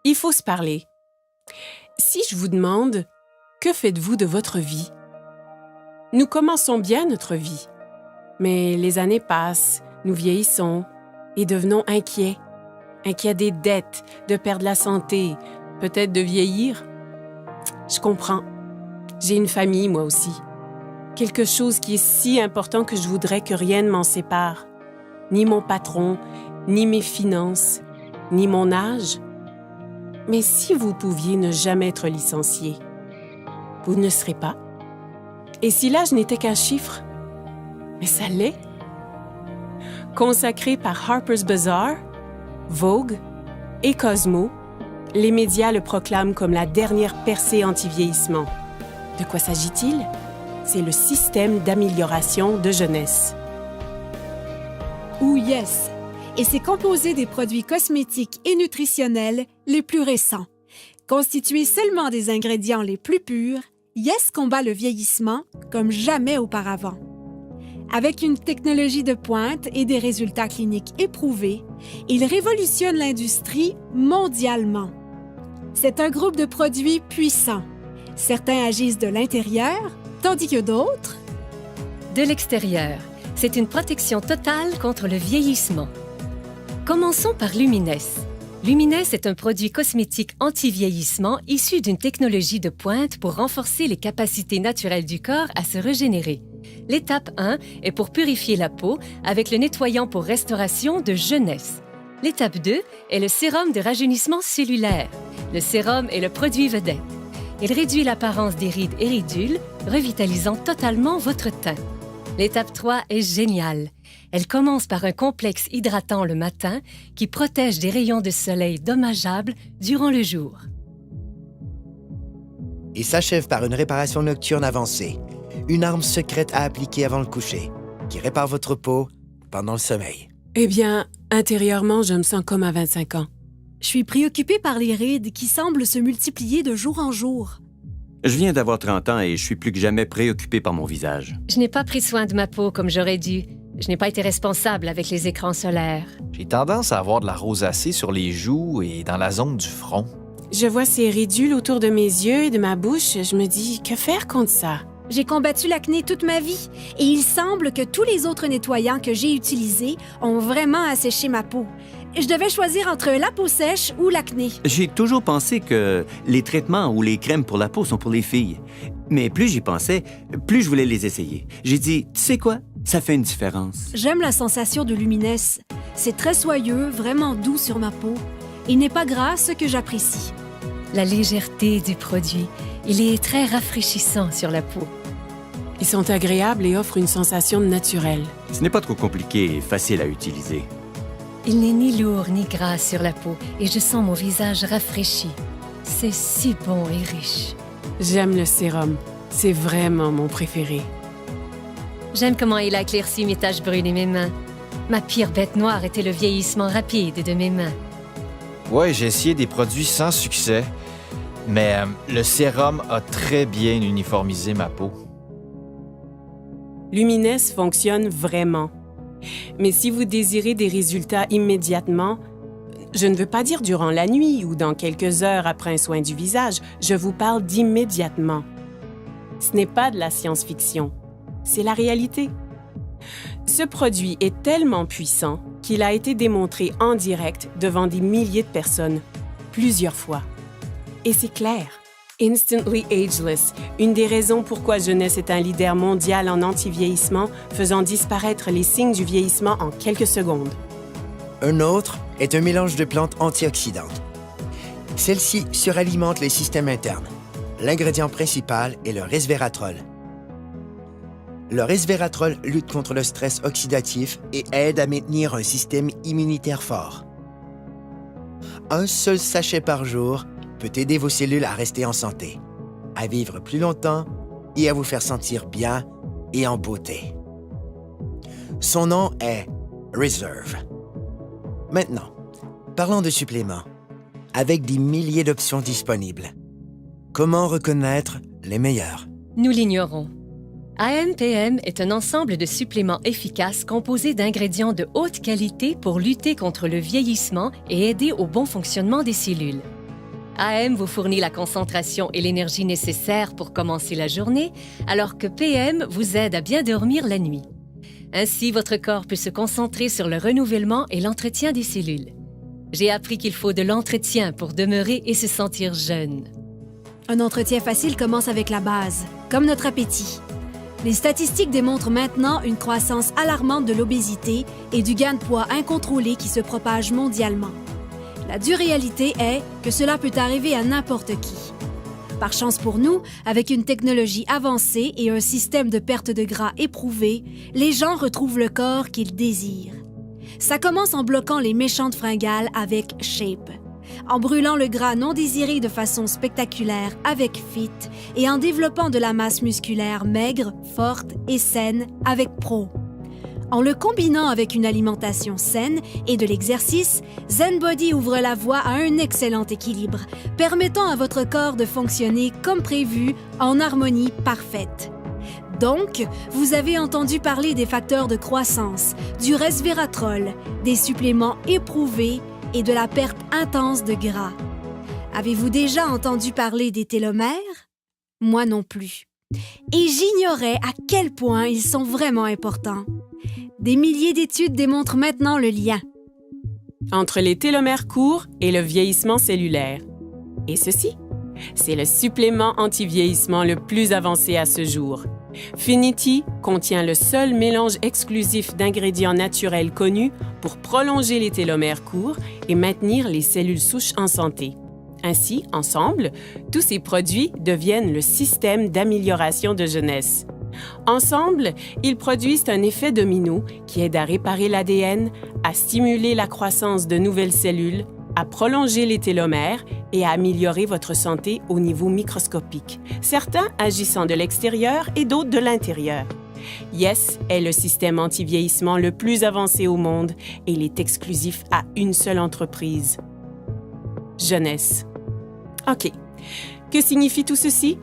Il faut se parler. Si je vous demande, que faites-vous de votre vie? Nous commençons bien notre vie, mais les années passent, nous vieillissons et devenons inquiets. Inquiets des dettes, de perdre la santé, peut-être de vieillir. Je comprends. J'ai une famille, moi aussi. Quelque chose qui est si important que je voudrais que rien ne m'en sépare. Ni mon patron, ni mes finances, ni mon âge. Mais si vous pouviez ne jamais être licencié, vous ne serez pas. Et si l'âge n'était qu'un chiffre? Mais ça l'est. Consacré par Harper's Bazaar, Vogue et Cosmo, les médias le proclament comme la dernière percée anti-vieillissement. De quoi s'agit-il? C'est le système d'amélioration de jeunesse. Ou Yes, et c'est composé des produits cosmétiques et nutritionnels les plus récents. Constitué seulement des ingrédients les plus purs, Yes combat le vieillissement comme jamais auparavant. Avec une technologie de pointe et des résultats cliniques éprouvés, il révolutionne l'industrie mondialement. C'est un groupe de produits puissants. Certains agissent de l'intérieur, tandis que d'autres... De l'extérieur, c'est une protection totale contre le vieillissement. Commençons par Lumines. Lumines est un produit cosmétique anti-vieillissement issu d'une technologie de pointe pour renforcer les capacités naturelles du corps à se régénérer. L'étape 1 est pour purifier la peau avec le nettoyant pour restauration de jeunesse. L'étape 2 est le sérum de rajeunissement cellulaire. Le sérum est le produit vedette. Il réduit l'apparence des rides et ridules, revitalisant totalement votre teint. L'étape 3 est géniale. Elle commence par un complexe hydratant le matin qui protège des rayons de soleil dommageables durant le jour. Et s'achève par une réparation nocturne avancée, une arme secrète à appliquer avant le coucher, qui répare votre peau pendant le sommeil. Eh bien, intérieurement, je me sens comme à 25 ans. Je suis préoccupée par les rides qui semblent se multiplier de jour en jour. Je viens d'avoir 30 ans et je suis plus que jamais préoccupé par mon visage. Je n'ai pas pris soin de ma peau comme j'aurais dû. Je n'ai pas été responsable avec les écrans solaires. J'ai tendance à avoir de la rosacée sur les joues et dans la zone du front. Je vois ces ridules autour de mes yeux et de ma bouche. Je me dis, que faire contre ça? J'ai combattu l'acné toute ma vie et il semble que tous les autres nettoyants que j'ai utilisés ont vraiment asséché ma peau. Je devais choisir entre la peau sèche ou l'acné. J'ai toujours pensé que les traitements ou les crèmes pour la peau sont pour les filles. Mais plus j'y pensais, plus je voulais les essayer. J'ai dit, tu sais quoi? Ça fait une différence. J'aime la sensation de Lumines. C'est très soyeux, vraiment doux sur ma peau. Il n'est pas gras, ce que j'apprécie. La légèreté du produit, il est très rafraîchissant sur la peau. Ils sont agréables et offrent une sensation naturelle. Ce n'est pas trop compliqué et facile à utiliser. Il n'est ni lourd ni gras sur la peau et je sens mon visage rafraîchi. C'est si bon et riche. J'aime le sérum. C'est vraiment mon préféré. J'aime comment il a éclairci mes taches brunes et mes mains. Ma pire bête noire était le vieillissement rapide de mes mains. Ouais, j'ai essayé des produits sans succès, mais le sérum a très bien uniformisé ma peau. Lumines fonctionne vraiment. Mais si vous désirez des résultats immédiatement, je ne veux pas dire durant la nuit ou dans quelques heures après un soin du visage, je vous parle d'immédiatement. Ce n'est pas de la science-fiction, c'est la réalité. Ce produit est tellement puissant qu'il a été démontré en direct devant des milliers de personnes, plusieurs fois. Et c'est clair. Instantly Ageless, une des raisons pourquoi Jeunesse est un leader mondial en anti-vieillissement, faisant disparaître les signes du vieillissement en quelques secondes. Un autre est un mélange de plantes antioxydantes. Celles-ci suralimentent les systèmes internes. L'ingrédient principal est le resveratrol. Le resveratrol lutte contre le stress oxydatif et aide à maintenir un système immunitaire fort. Un seul sachet par jour peut aider vos cellules à rester en santé, à vivre plus longtemps et à vous faire sentir bien et en beauté. Son nom est Reserve. Maintenant, parlons de suppléments. Avec des milliers d'options disponibles, comment reconnaître les meilleurs? Nous l'ignorons. AMPM est un ensemble de suppléments efficaces composés d'ingrédients de haute qualité pour lutter contre le vieillissement et aider au bon fonctionnement des cellules. AM vous fournit la concentration et l'énergie nécessaires pour commencer la journée, alors que PM vous aide à bien dormir la nuit. Ainsi, votre corps peut se concentrer sur le renouvellement et l'entretien des cellules. J'ai appris qu'il faut de l'entretien pour demeurer et se sentir jeune. Un entretien facile commence avec la base, comme notre appétit. Les statistiques démontrent maintenant une croissance alarmante de l'obésité et du gain de poids incontrôlé qui se propage mondialement. La dure réalité est que cela peut arriver à n'importe qui. Par chance pour nous, avec une technologie avancée et un système de perte de gras éprouvé, les gens retrouvent le corps qu'ils désirent. Ça commence en bloquant les méchantes fringales avec Shape, en brûlant le gras non désiré de façon spectaculaire avec Fit et en développant de la masse musculaire maigre, forte et saine avec Pro. En le combinant avec une alimentation saine et de l'exercice, ZenBody ouvre la voie à un excellent équilibre, permettant à votre corps de fonctionner comme prévu en harmonie parfaite. Donc, vous avez entendu parler des facteurs de croissance, du resveratrol, des suppléments éprouvés et de la perte intense de gras. Avez-vous déjà entendu parler des télomères? Moi non plus. Et j'ignorais à quel point ils sont vraiment importants. Des milliers d'études démontrent maintenant le lien entre les télomères courts et le vieillissement cellulaire. Et ceci, c'est le supplément anti-vieillissement le plus avancé à ce jour. Finity contient le seul mélange exclusif d'ingrédients naturels connus pour prolonger les télomères courts et maintenir les cellules souches en santé. Ainsi, ensemble, tous ces produits deviennent le système d'amélioration de jeunesse. Ensemble, ils produisent un effet domino qui aide à réparer l'ADN, à stimuler la croissance de nouvelles cellules, à prolonger les télomères et à améliorer votre santé au niveau microscopique, certains agissant de l'extérieur et d'autres de l'intérieur. Yes est le système anti-vieillissement le plus avancé au monde et il est exclusif à une seule entreprise. Jeunesse. OK. Que signifie tout ceci?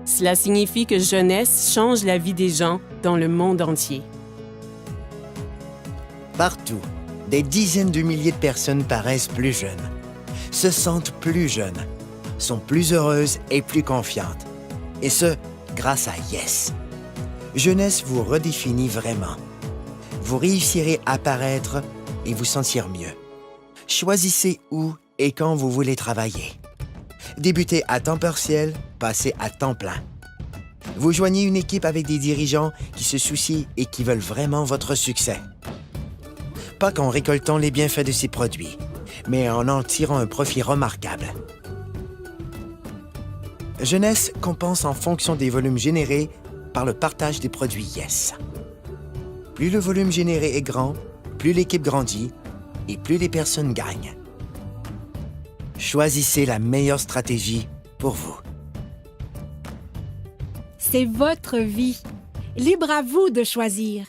Cela signifie que Jeunesse change la vie des gens dans le monde entier. Partout, des dizaines de milliers de personnes paraissent plus jeunes, se sentent plus jeunes, sont plus heureuses et plus confiantes. Et ce, grâce à Yes. Jeunesse vous redéfinit vraiment. Vous réussirez à paraître et vous sentir mieux. Choisissez où et quand vous voulez travailler. Débutez à temps partiel, passez à temps plein. Vous joignez une équipe avec des dirigeants qui se soucient et qui veulent vraiment votre succès. Pas qu'en récoltant les bienfaits de ces produits, mais en tirant un profit remarquable. Jeunesse compense en fonction des volumes générés par le partage des produits Yes. Plus le volume généré est grand, plus l'équipe grandit et plus les personnes gagnent. Choisissez la meilleure stratégie pour vous. C'est votre vie. Libre à vous de choisir.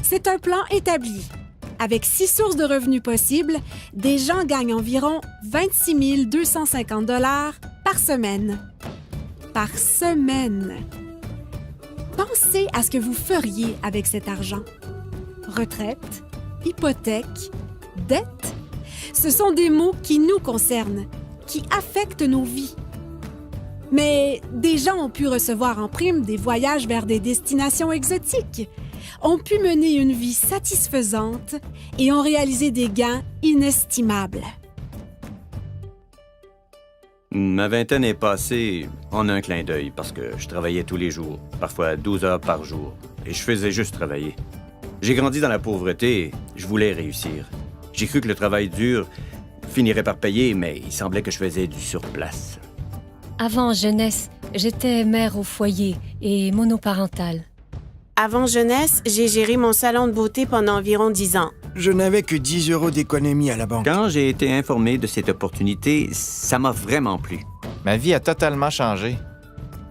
C'est un plan établi. Avec 6 sources de revenus possibles, des gens gagnent environ 26 250 $ par semaine. Par semaine. Pensez à ce que vous feriez avec cet argent. Retraite, hypothèque, dette. Ce sont des mots qui nous concernent, qui affectent nos vies. Mais des gens ont pu recevoir en prime des voyages vers des destinations exotiques, ont pu mener une vie satisfaisante et ont réalisé des gains inestimables. Ma vingtaine est passée en un clin d'œil parce que je travaillais tous les jours, parfois 12 heures par jour, et je faisais juste travailler. J'ai grandi dans la pauvreté, je voulais réussir. J'ai cru que le travail dur finirait par payer, mais il semblait que je faisais du surplace. Avant Jeunesse, j'étais mère au foyer et monoparentale. Avant Jeunesse, j'ai géré mon salon de beauté pendant environ 10 ans. Je n'avais que 10 € d'économie à la banque. Quand j'ai été informé de cette opportunité, ça m'a vraiment plu. Ma vie a totalement changé.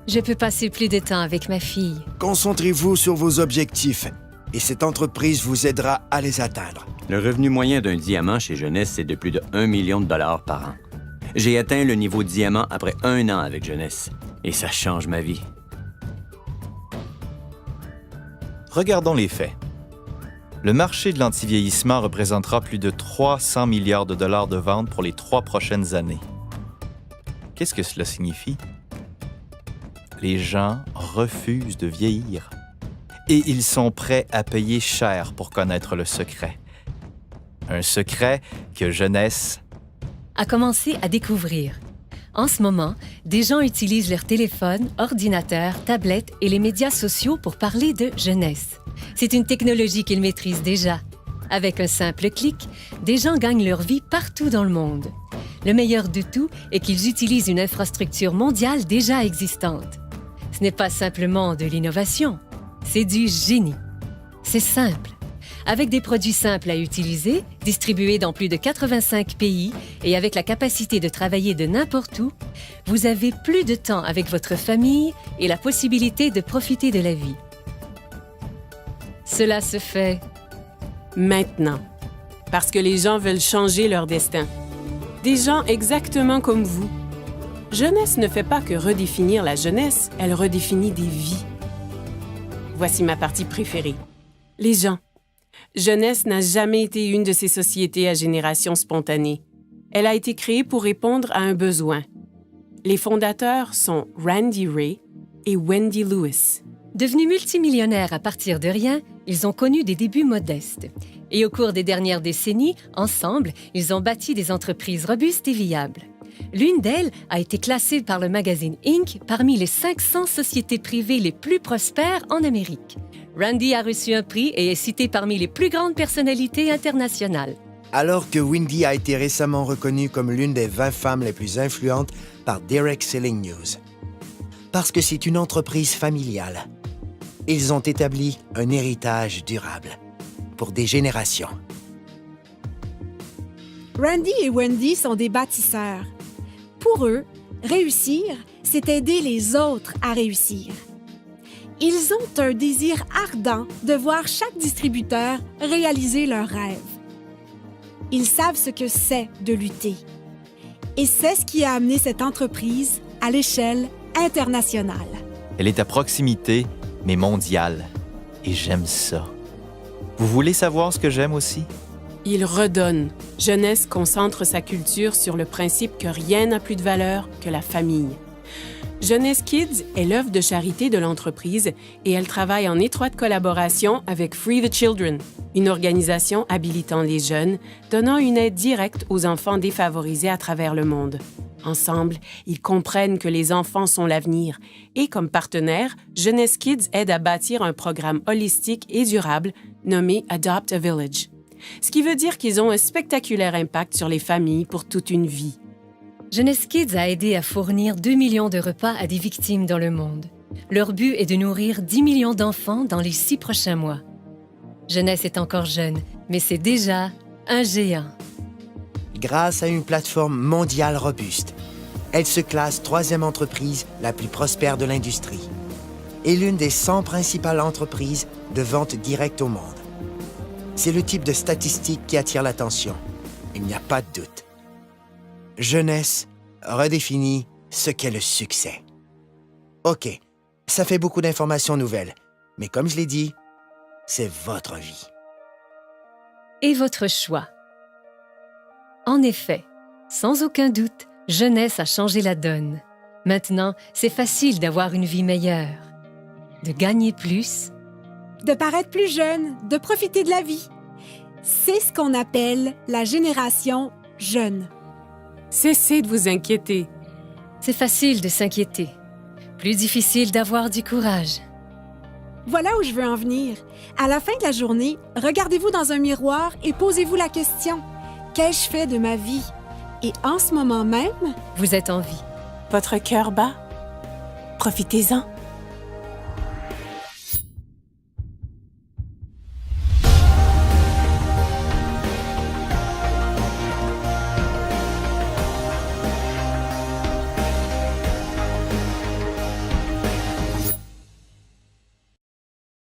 Je peux passer plus de temps avec ma fille. Concentrez-vous sur vos objectifs et cette entreprise vous aidera à les atteindre. Le revenu moyen d'un diamant chez Jeunesse, c'est de plus de 1 million de dollars par an. J'ai atteint le niveau diamant après 1 an avec Jeunesse. Et ça change ma vie. Regardons les faits. Le marché de l'antivieillissement représentera plus de 300 milliards de dollars de ventes pour les 3 prochaines années. Qu'est-ce que cela signifie? Les gens refusent de vieillir. Et ils sont prêts à payer cher pour connaître le secret. Un secret que Jeunesse A commencé à découvrir. En ce moment, des gens utilisent leur téléphone, ordinateur, tablette et les médias sociaux pour parler de jeunesse. C'est une technologie qu'ils maîtrisent déjà. Avec un simple clic, des gens gagnent leur vie partout dans le monde. Le meilleur de tout est qu'ils utilisent une infrastructure mondiale déjà existante. Ce n'est pas simplement de l'innovation, c'est du génie. C'est simple. Avec des produits simples à utiliser, distribués dans plus de 85 pays et avec la capacité de travailler de n'importe où, vous avez plus de temps avec votre famille et la possibilité de profiter de la vie. Cela se fait Maintenant. Parce que les gens veulent changer leur destin. Des gens exactement comme vous. Jeunesse ne fait pas que redéfinir la jeunesse, elle redéfinit des vies. Voici ma partie préférée. Les gens. Jeunesse n'a jamais été une de ces sociétés à génération spontanée. Elle a été créée pour répondre à un besoin. Les fondateurs sont Randy Ray et Wendy Lewis. Devenus multimillionnaires à partir de rien, ils ont connu des débuts modestes. Et au cours des dernières décennies, ensemble, ils ont bâti des entreprises robustes et viables. L'une d'elles a été classée par le magazine Inc. parmi les 500 sociétés privées les plus prospères en Amérique. Randy a reçu un prix et est cité parmi les plus grandes personnalités internationales. Alors que Wendy a été récemment reconnue comme l'une des 20 femmes les plus influentes par Derek Selling News. Parce que c'est une entreprise familiale. Ils ont établi un héritage durable pour des générations. Randy et Wendy sont des bâtisseurs. Pour eux, réussir, c'est aider les autres à réussir. Ils ont un désir ardent de voir chaque distributeur réaliser leurs rêves. Ils savent ce que c'est de lutter. Et c'est ce qui a amené cette entreprise à l'échelle internationale. Elle est à proximité, mais mondiale. Et j'aime ça. Vous voulez savoir ce que j'aime aussi? Il redonne. Jeunesse concentre sa culture sur le principe que rien n'a plus de valeur que la famille. Jeunesse Kids est l'œuvre de charité de l'entreprise et elle travaille en étroite collaboration avec Free the Children, une organisation habilitant les jeunes, donnant une aide directe aux enfants défavorisés à travers le monde. Ensemble, ils comprennent que les enfants sont l'avenir et, comme partenaire, Jeunesse Kids aide à bâtir un programme holistique et durable nommé Adopt a Village. Ce qui veut dire qu'ils ont un spectaculaire impact sur les familles pour toute une vie. Jeunesse Kids a aidé à fournir 2 millions de repas à des victimes dans le monde. Leur but est de nourrir 10 millions d'enfants dans les 6 prochains mois. Jeunesse est encore jeune, mais c'est déjà un géant. Grâce à une plateforme mondiale robuste, elle se classe 3e entreprise la plus prospère de l'industrie et l'une des 100 principales entreprises de vente directe au monde. C'est le type de statistique qui attire l'attention. Il n'y a pas de doute. Jeunesse redéfinit ce qu'est le succès. OK, ça fait beaucoup d'informations nouvelles, mais comme je l'ai dit, c'est votre vie. Et votre choix. En effet, sans aucun doute, Jeunesse a changé la donne. Maintenant, c'est facile d'avoir une vie meilleure, de gagner plus, De paraître plus jeune, de profiter de la vie. C'est ce qu'on appelle la génération jeune. Cessez de vous inquiéter. C'est facile de s'inquiéter. Plus difficile d'avoir du courage. Voilà où je veux en venir. À la fin de la journée, regardez-vous dans un miroir et posez-vous la question « Qu'ai-je fait de ma vie? » Et en ce moment même, Vous êtes en vie. Votre cœur bat? Profitez-en.